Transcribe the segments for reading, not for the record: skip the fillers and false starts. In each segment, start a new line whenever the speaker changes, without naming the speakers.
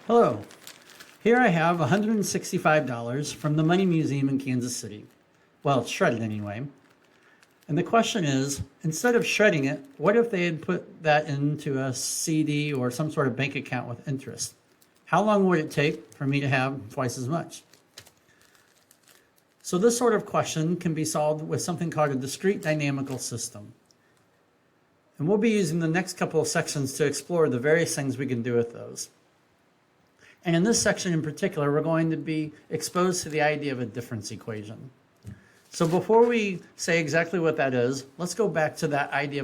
Hello. Here I have $165 from the Money Museum in Kansas City. Well, it's shredded anyway. And the question is, instead of shredding it, what if they had put that into a CD or some sort of bank account with interest? How long would it take for me to have twice as much? So this sort of question can be solved with something called a discrete dynamical system. And we'll be using the next couple of sections to explore the various things we can do with those. And in this section in particular, we're going to be exposed to the idea of a difference equation. So before we say exactly what that is, let's go back to that idea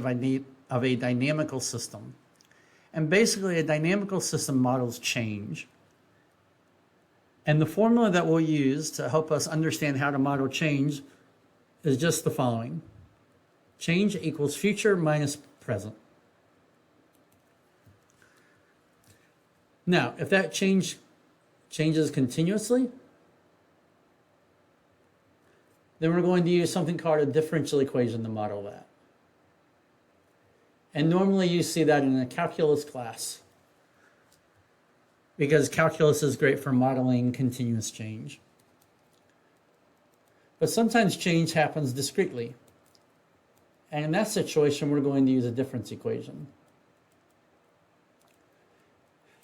of a dynamical system. And basically, a dynamical system models change. And the formula that we'll use to help us understand how to model change is just the following. Change equals future minus present. Now, if that changes continuously, then we're going to use something called a differential equation to model that. And normally you see that in a calculus class, because calculus is great for modeling continuous change. But sometimes change happens discretely. And in that situation, we're going to use a difference equation.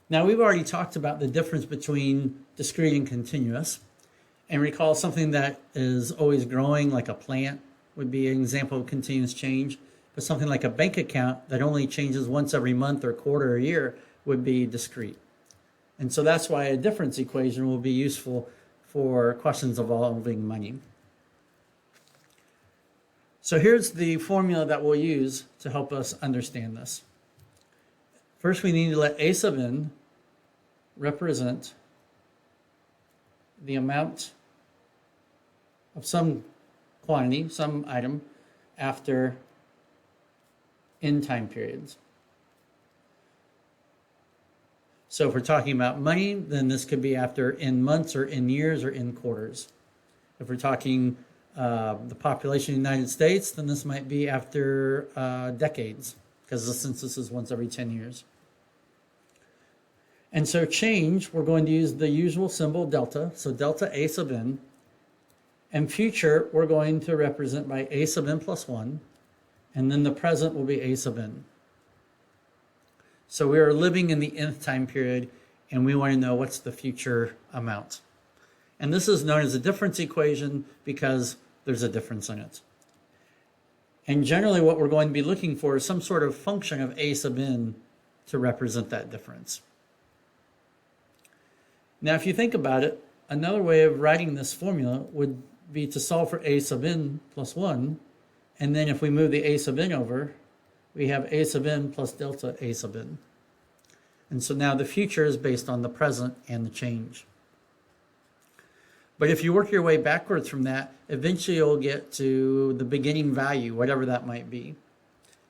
Now, we've already talked about the difference between discrete and continuous. And recall something that is always growing, like a plant, would be an example of continuous change. But something like a bank account that only changes once every month or quarter or year would be discrete. And so that's why a difference equation will be useful for questions involving money. So here's the formula that we'll use to help us understand this. First, we need to let A sub n represent the amount of some quantity, some item, after n time periods. So if we're talking about money, then this could be after n months or n years or n quarters. If we're talking the population of the United States, then this might be after decades, because the census is once every 10 years. And so change, we're going to use the usual symbol delta, so delta A sub n. And future, we're going to represent by A sub n plus 1, and then the present will be A sub n. So we are living in the nth time period, and we want to know what's the future amount. And this is known as a difference equation because there's a difference in it. And generally what we're going to be looking for is some sort of function of A sub n to represent that difference. Now, if you think about it, another way of writing this formula would be to solve for A sub n plus 1, and then if we move the A sub n over, we have A sub n plus delta A sub n. And so now the future is based on the present and the change. But if you work your way backwards from that, eventually you'll get to the beginning value, whatever that might be.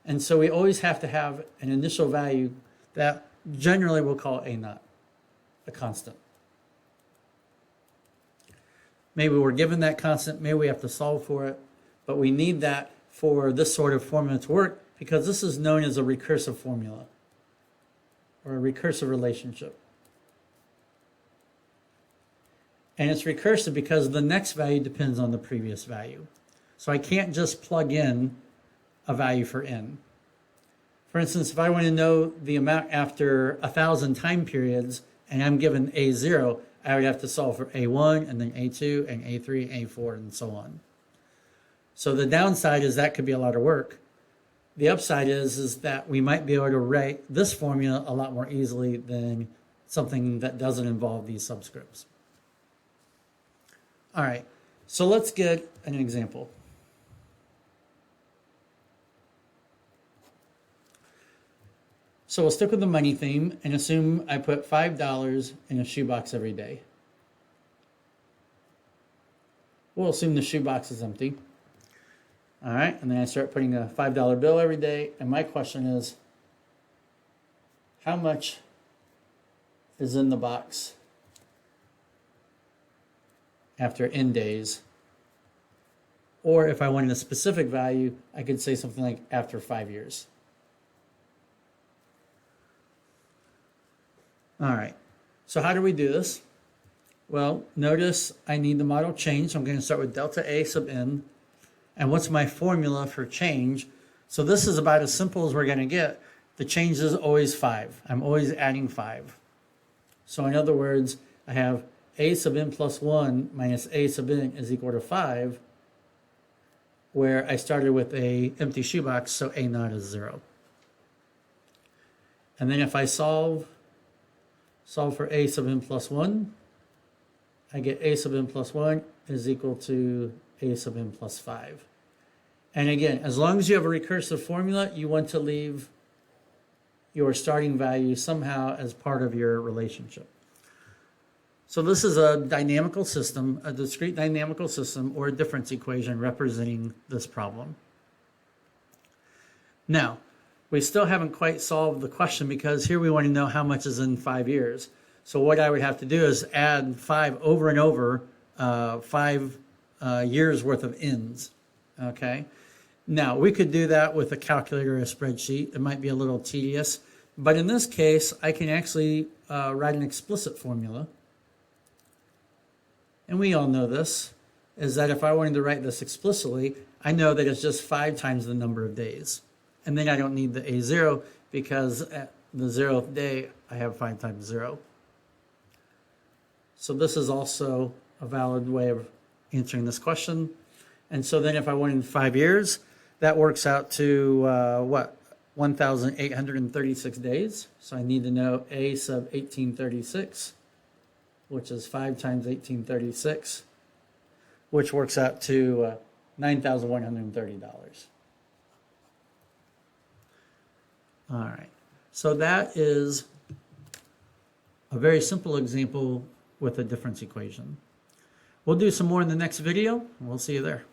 And so we always have to have an initial value that generally we'll call A naught, a constant. Maybe we're given that constant, maybe we have to solve for it, but we need that for this sort of formula to work because this is known as a recursive formula or a recursive relationship. And it's recursive because the next value depends on the previous value. So I can't just plug in a value for n. For instance, if I want to know the amount after 1,000 time periods and I'm given A0, I would have to solve for A1 and then A2 and A3 and A4 and so on. So the downside is that could be a lot of work. The upside is that we might be able to write this formula a lot more easily than something that doesn't involve these subscripts. All right, so let's get an example. So we'll stick with the money theme and assume I put $5 in a shoebox every day. We'll assume the shoebox is empty. All right, and then I start putting a $5 bill every day. And my question is, how much is in the box after n days? Or if I wanted a specific value, I could say something like after 5 years. All right. So how do we do this? Well, notice I need the model change. So I'm going to start with delta A sub n. And what's my formula for change? So this is about as simple as we're going to get. The change is always 5. I'm always adding 5. So in other words, I have A sub n plus 1 minus A sub n is equal to 5, where I started with a empty shoebox, so A naught is 0. And then if I solve for A sub n plus 1, I get A sub n plus 1 is equal to A sub n plus 5. And again, as long as you have a recursive formula, you want to leave your starting value somehow as part of your relationship. So this is a dynamical system, a discrete dynamical system, or a difference equation representing this problem. Now, we still haven't quite solved the question because here we want to know how much is in 5 years. So what I would have to do is add 5 over and over, 5 years worth of n's, okay? Now, we could do that with a calculator or a spreadsheet. It might be a little tedious, but in this case, I can actually write an explicit formula. And we all know this, is that if I wanted to write this explicitly, I know that it's just 5 times the number of days. And then I don't need the A0 because at the 0th day, I have 5 times 0. So this is also a valid way of answering this question. And so then if I wanted 5 years, that works out to 1,836 days. So I need to know A sub 1836, which is 5 times 1836, which works out to $9,130. All right, so that is a very simple example with a difference equation. We'll do some more in the next video. We'll see you there.